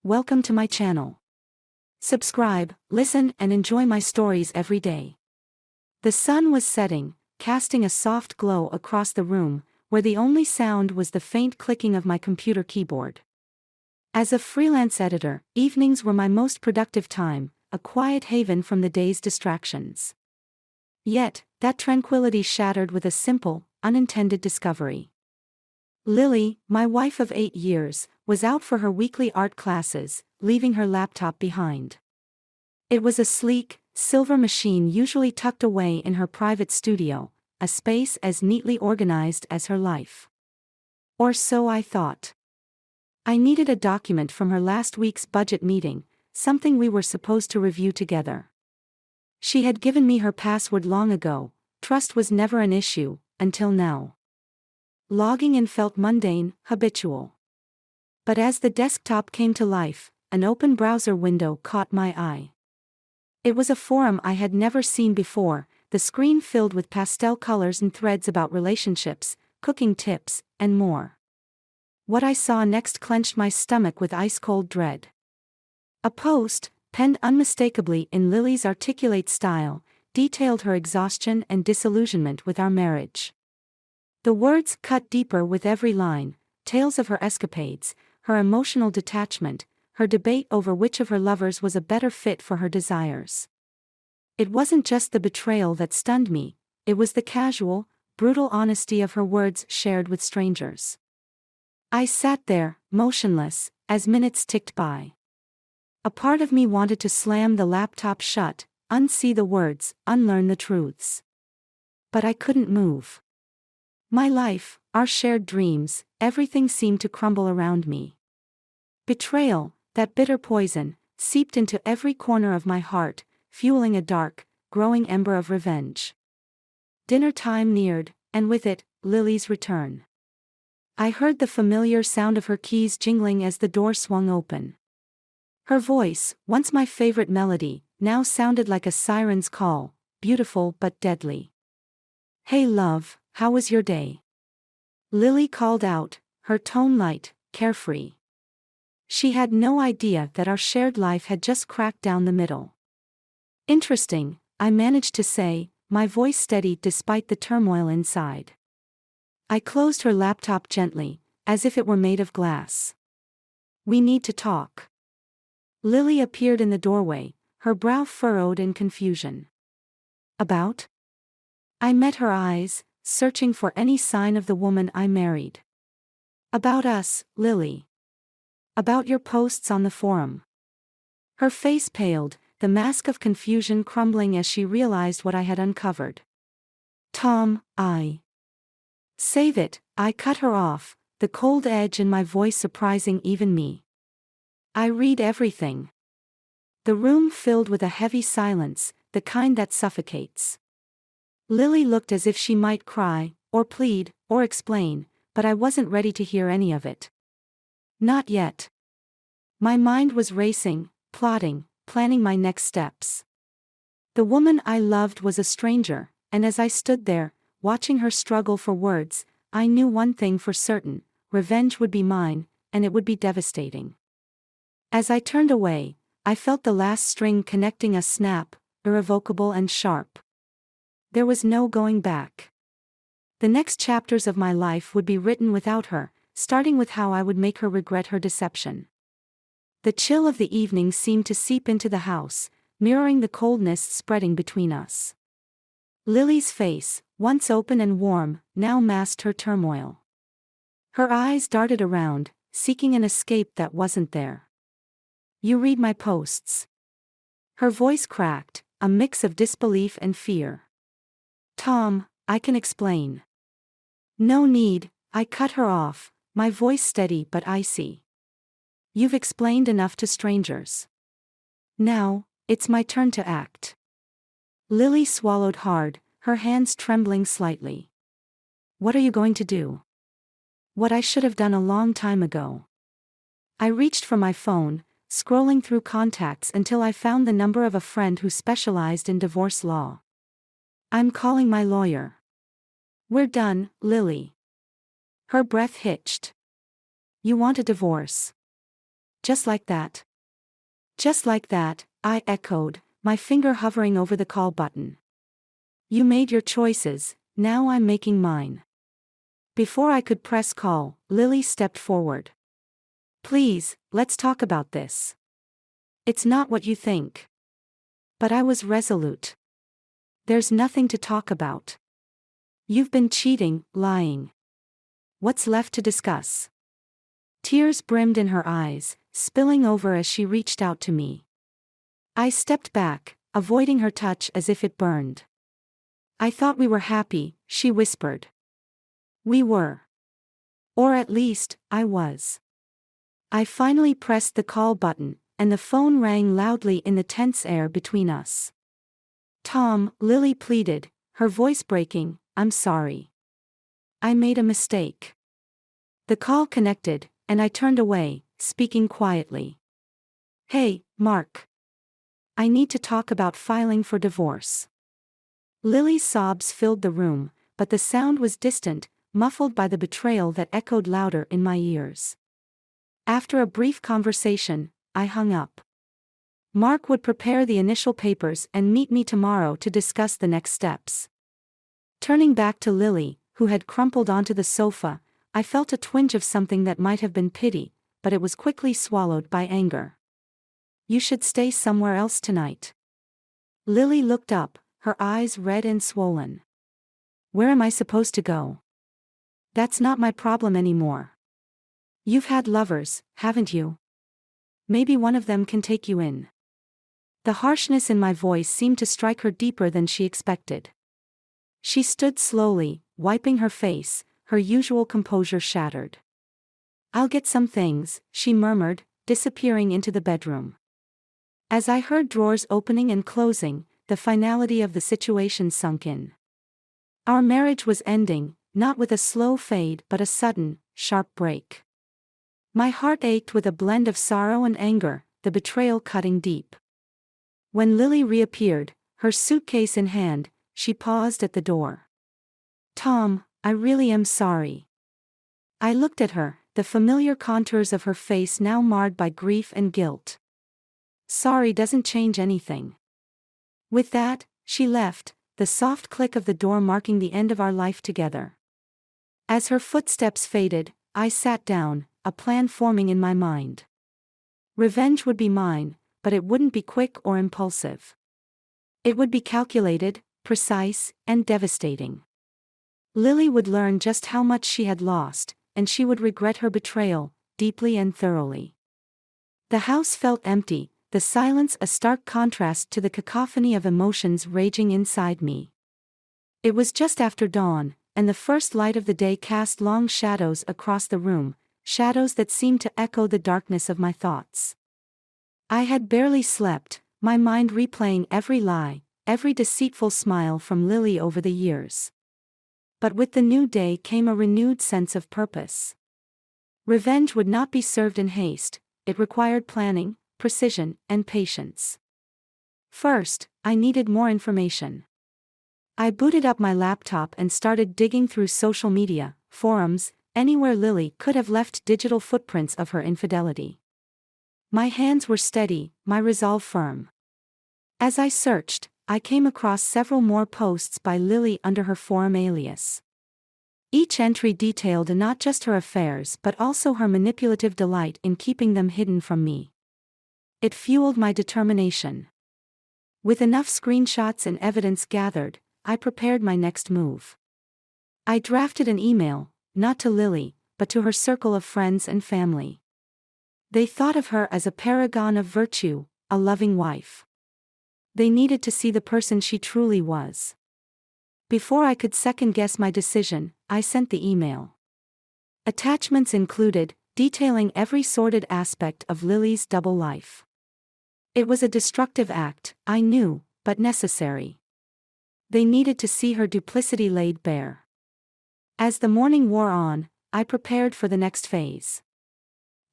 Welcome to my channel. Subscribe, listen, and enjoy my stories every day. The sun was setting, casting a soft glow across the room, where the only sound was the faint clicking of my computer keyboard. As a freelance editor, evenings were my most productive time, a quiet haven from the day's distractions. Yet, that tranquility shattered with a simple, unintended discovery. Lily, my wife of 8 years, was out for her weekly art classes, leaving her laptop behind. It was a sleek, silver machine usually tucked away in her private studio, a space as neatly organized as her life. Or so I thought. I needed a document from her last week's budget meeting, something we were supposed to review together. She had given me her password long ago. Trust was never an issue, until now. Logging in felt mundane, habitual. But as the desktop came to life, an open browser window caught my eye. It was a forum I had never seen before, the screen filled with pastel colors and threads about relationships, cooking tips, and more. What I saw next clenched my stomach with ice-cold dread. A post, penned unmistakably in Lily's articulate style, detailed her exhaustion and disillusionment with our marriage. The words cut deeper with every line, tales of her escapades, her emotional detachment, her debate over which of her lovers was a better fit for her desires. It wasn't just the betrayal that stunned me, it was the casual, brutal honesty of her words shared with strangers. I sat there, motionless, as minutes ticked by. A part of me wanted to slam the laptop shut, unsee the words, unlearn the truths. But I couldn't move. My life, our shared dreams, everything seemed to crumble around me. Betrayal, that bitter poison, seeped into every corner of my heart, fueling a dark, growing ember of revenge. Dinner time neared, and with it, Lily's return. I heard the familiar sound of her keys jingling as the door swung open. Her voice, once my favorite melody, now sounded like a siren's call, beautiful but deadly. "Hey love, how was your day?" Lily called out, her tone light, carefree. She had no idea that our shared life had just cracked down the middle. "Interesting," I managed to say, my voice steady despite the turmoil inside. I closed her laptop gently, as if it were made of glass. "We need to talk." Lily appeared in the doorway, her brow furrowed in confusion. "About?" I met her eyes, searching for any sign of the woman I married. "About us, Lily. About your posts on the forum." Her face paled, the mask of confusion crumbling as she realized what I had uncovered. "Tom, Save it," I cut her off, the cold edge in my voice surprising even me. "I read everything." The room filled with a heavy silence, the kind that suffocates. Lily looked as if she might cry, or plead, or explain, but I wasn't ready to hear any of it. Not yet. My mind was racing, plotting, planning my next steps. The woman I loved was a stranger, and as I stood there, watching her struggle for words, I knew one thing for certain: revenge would be mine, and it would be devastating. As I turned away, I felt the last string connecting us snap, irrevocable and sharp. There was no going back. The next chapters of my life would be written without her, starting with how I would make her regret her deception. The chill of the evening seemed to seep into the house, mirroring the coldness spreading between us. Lily's face, once open and warm, now masked her turmoil. Her eyes darted around, seeking an escape that wasn't there. "You read my posts." Her voice cracked, a mix of disbelief and fear. "Tom, I can explain." "No need," I cut her off, my voice steady but icy. "You've explained enough to strangers. Now, it's my turn to act." Lily swallowed hard, her hands trembling slightly. "What are you going to do?" "What I should have done a long time ago." I reached for my phone, scrolling through contacts until I found the number of a friend who specialized in divorce law. "I'm calling my lawyer." "We're done, Lily." Her breath hitched. "You want a divorce?" Just like that. Just like that, I echoed, my finger hovering over the call button. You made your choices, now I'm making mine. Before I could press call, Lily stepped forward. Please, let's talk about this. It's not what you think. But I was resolute. There's nothing to talk about. You've been cheating, lying. What's left to discuss? Tears brimmed in her eyes, spilling over as she reached out to me. I stepped back, avoiding her touch as if it burned. I thought we were happy, she whispered. We were. Or at least, I was. I finally pressed the call button, and the phone rang loudly in the tense air between us. Tom, Lily pleaded, her voice breaking, I'm sorry. I made a mistake. The call connected, and I turned away, speaking quietly. Hey, Mark. I need to talk about filing for divorce. Lily's sobs filled the room, but the sound was distant, muffled by the betrayal that echoed louder in my ears. After a brief conversation, I hung up. Mark would prepare the initial papers and meet me tomorrow to discuss the next steps. Turning back to Lily, who had crumpled onto the sofa, I felt a twinge of something that might have been pity, but it was quickly swallowed by anger. You should stay somewhere else tonight. Lily looked up, her eyes red and swollen. Where am I supposed to go? That's not my problem anymore. You've had lovers, haven't you? Maybe one of them can take you in. The harshness in my voice seemed to strike her deeper than she expected. She stood slowly, wiping her face, her usual composure shattered. I'll get some things, she murmured, disappearing into the bedroom. As I heard drawers opening and closing, the finality of the situation sunk in. Our marriage was ending, not with a slow fade but a sudden, sharp break. My heart ached with a blend of sorrow and anger, the betrayal cutting deep. When Lily reappeared, her suitcase in hand, she paused at the door. Tom, I really am sorry. I looked at her, the familiar contours of her face now marred by grief and guilt. Sorry doesn't change anything. With that, she left, the soft click of the door marking the end of our life together. As her footsteps faded, I sat down, a plan forming in my mind. Revenge would be mine, but it wouldn't be quick or impulsive. It would be calculated, precise, and devastating. Lily would learn just how much she had lost, and she would regret her betrayal, deeply and thoroughly. The house felt empty, the silence a stark contrast to the cacophony of emotions raging inside me. It was just after dawn, and the first light of the day cast long shadows across the room, shadows that seemed to echo the darkness of my thoughts. I had barely slept, my mind replaying every lie, every deceitful smile from Lily over the years. But with the new day came a renewed sense of purpose. Revenge would not be served in haste, it required planning, precision, and patience. First, I needed more information. I booted up my laptop and started digging through social media, forums, anywhere Lily could have left digital footprints of her infidelity. My hands were steady, my resolve firm. As I searched, I came across several more posts by Lily under her forum alias. Each entry detailed not just her affairs but also her manipulative delight in keeping them hidden from me. It fueled my determination. With enough screenshots and evidence gathered, I prepared my next move. I drafted an email, not to Lily, but to her circle of friends and family. They thought of her as a paragon of virtue, a loving wife. They needed to see the person she truly was. Before I could second-guess my decision, I sent the email. Attachments included, detailing every sordid aspect of Lily's double life. It was a destructive act, I knew, but necessary. They needed to see her duplicity laid bare. As the morning wore on, I prepared for the next phase.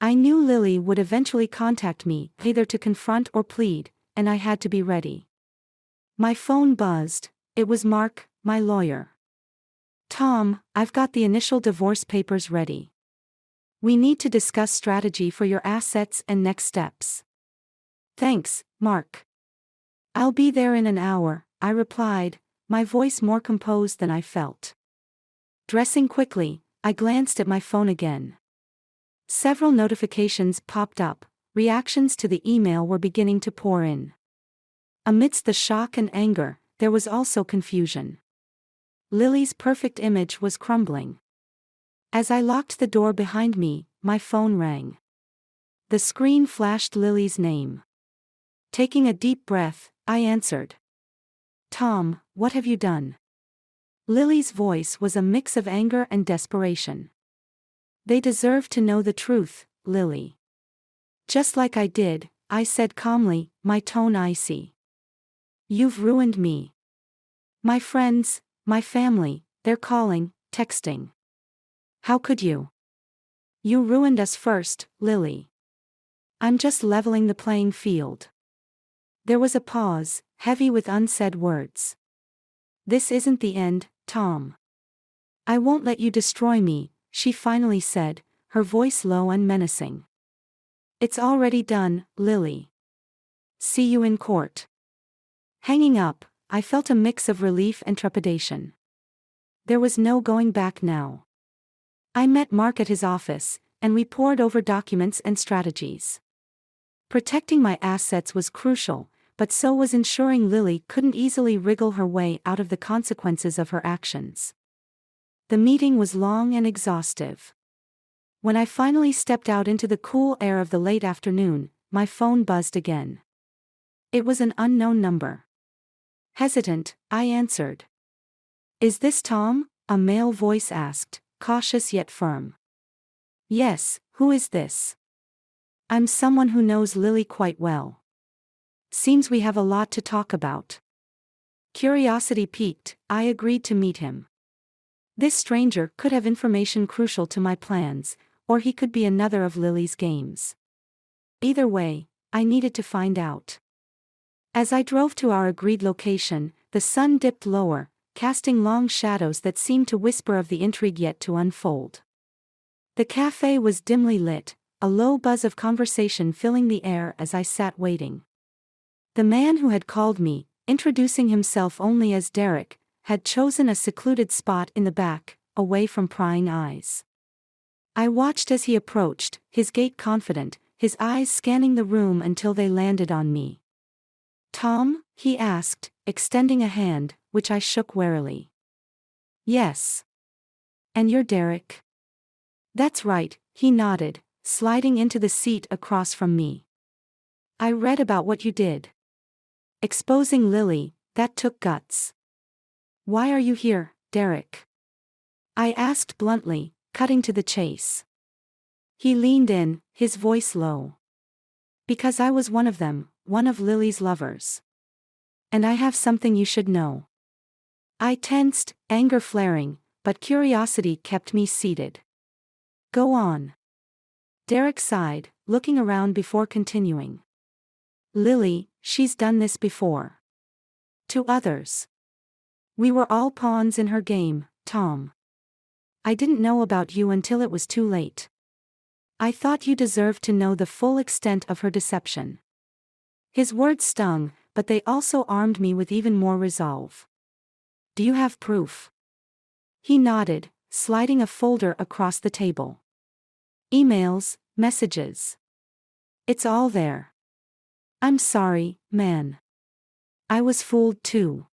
I knew Lily would eventually contact me, either to confront or plead, and I had to be ready. My phone buzzed. It was Mark, my lawyer. Tom, I've got the initial divorce papers ready. We need to discuss strategy for your assets and next steps. Thanks, Mark. I'll be there in an hour, I replied, my voice more composed than I felt. Dressing quickly, I glanced at my phone again. Several notifications popped up, reactions to the email were beginning to pour in. Amidst the shock and anger, there was also confusion. Lily's perfect image was crumbling. As I locked the door behind me, my phone rang. The screen flashed Lily's name. Taking a deep breath, I answered. Tom, what have you done? Lily's voice was a mix of anger and desperation. They deserve to know the truth, Lily. Just like I did, I said calmly, my tone icy. You've ruined me. My friends, my family, they're calling, texting. How could you? You ruined us first, Lily. I'm just leveling the playing field. There was a pause, heavy with unsaid words. This isn't the end, Tom. I won't let you destroy me, she finally said, her voice low and menacing. It's already done, Lily. See you in court. Hanging up, I felt a mix of relief and trepidation. There was no going back now. I met Mark at his office, and we pored over documents and strategies. Protecting my assets was crucial, but so was ensuring Lily couldn't easily wriggle her way out of the consequences of her actions. The meeting was long and exhaustive. When I finally stepped out into the cool air of the late afternoon, my phone buzzed again. It was an unknown number. Hesitant, I answered. Is this Tom? A male voice asked, cautious yet firm. Yes, who is this? I'm someone who knows Lily quite well. Seems we have a lot to talk about. Curiosity piqued, I agreed to meet him. This stranger could have information crucial to my plans, or he could be another of Lily's games. Either way, I needed to find out. As I drove to our agreed location, the sun dipped lower, casting long shadows that seemed to whisper of the intrigue yet to unfold. The cafe was dimly lit, a low buzz of conversation filling the air as I sat waiting. The man who had called me, introducing himself only as Derek, had chosen a secluded spot in the back, away from prying eyes. I watched as he approached, his gait confident, his eyes scanning the room until they landed on me. Tom? He asked, extending a hand, which I shook warily. Yes. And you're Derek? That's right, he nodded, sliding into the seat across from me. I read about what you did. Exposing Lily, that took guts. Why are you here, Derek? I asked bluntly, cutting to the chase. He leaned in, his voice low. Because I was one of them, one of Lily's lovers. And I have something you should know. I tensed, anger flaring, but curiosity kept me seated. Go on. Derek sighed, looking around before continuing. Lily, she's done this before. To others. We were all pawns in her game, Tom. I didn't know about you until it was too late. I thought you deserved to know the full extent of her deception. His words stung, but they also armed me with even more resolve. Do you have proof? He nodded, sliding a folder across the table. Emails, messages. It's all there. I'm sorry, man. I was fooled too.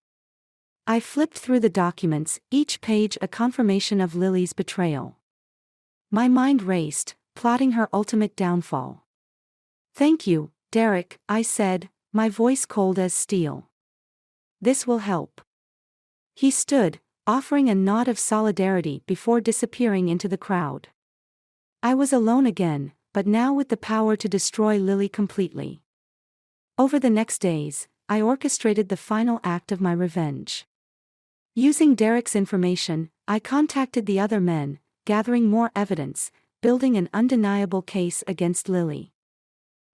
I flipped through the documents, each page a confirmation of Lily's betrayal. My mind raced, plotting her ultimate downfall. Thank you, Derek, I said, my voice cold as steel. This will help. He stood, offering a nod of solidarity before disappearing into the crowd. I was alone again, but now with the power to destroy Lily completely. Over the next days, I orchestrated the final act of my revenge. Using Derek's information, I contacted the other men, gathering more evidence, building an undeniable case against Lily.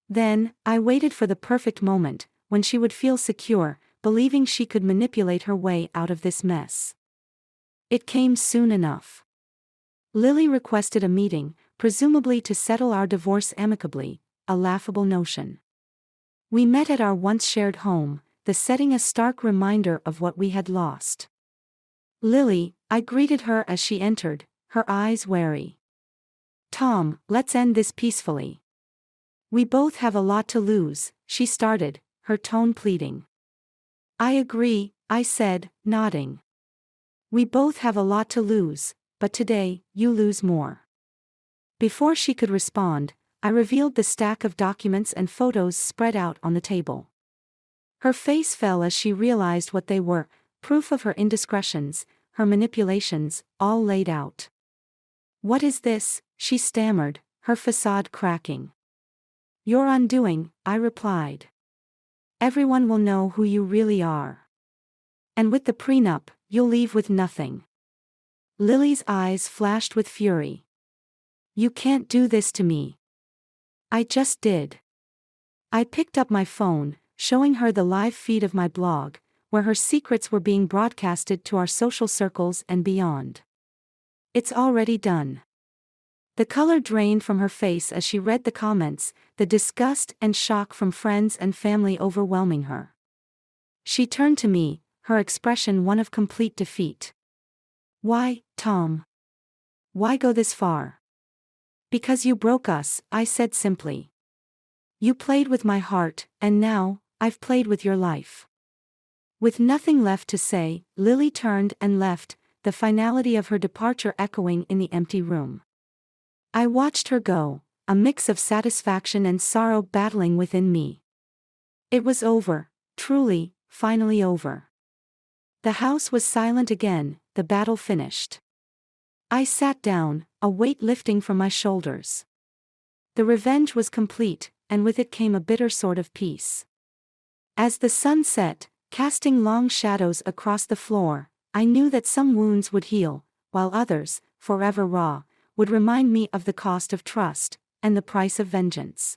Then, I waited for the perfect moment, when she would feel secure, believing she could manipulate her way out of this mess. It came soon enough. Lily requested a meeting, presumably to settle our divorce amicably, a laughable notion. We met at our once shared home, the setting a stark reminder of what we had lost. Lily, I greeted her as she entered, her eyes wary. Tom, let's end this peacefully. We both have a lot to lose, she started, her tone pleading. I agree, I said, nodding. We both have a lot to lose, but today, you lose more. Before she could respond, I revealed the stack of documents and photos spread out on the table. Her face fell as she realized what they were, proof of her indiscretions, her manipulations, all laid out. What is this? She stammered, her facade cracking. Your undoing, I replied. Everyone will know who you really are. And with the prenup, you'll leave with nothing. Lily's eyes flashed with fury. You can't do this to me. I just did. I picked up my phone, showing her the live feed of my blog, where her secrets were being broadcasted to our social circles and beyond. It's already done. The color drained from her face as she read the comments, the disgust and shock from friends and family overwhelming her. She turned to me, her expression one of complete defeat. Why, Tom? Why go this far? Because you broke us, I said simply. You played with my heart, and now, I've played with your life. With nothing left to say, Lily turned and left, the finality of her departure echoing in the empty room. I watched her go, a mix of satisfaction and sorrow battling within me. It was over, truly, finally over. The house was silent again, the battle finished. I sat down, a weight lifting from my shoulders. The revenge was complete, and with it came a bitter sort of peace. As the sun set, casting long shadows across the floor, I knew that some wounds would heal, while others, forever raw, would remind me of the cost of trust, and the price of vengeance.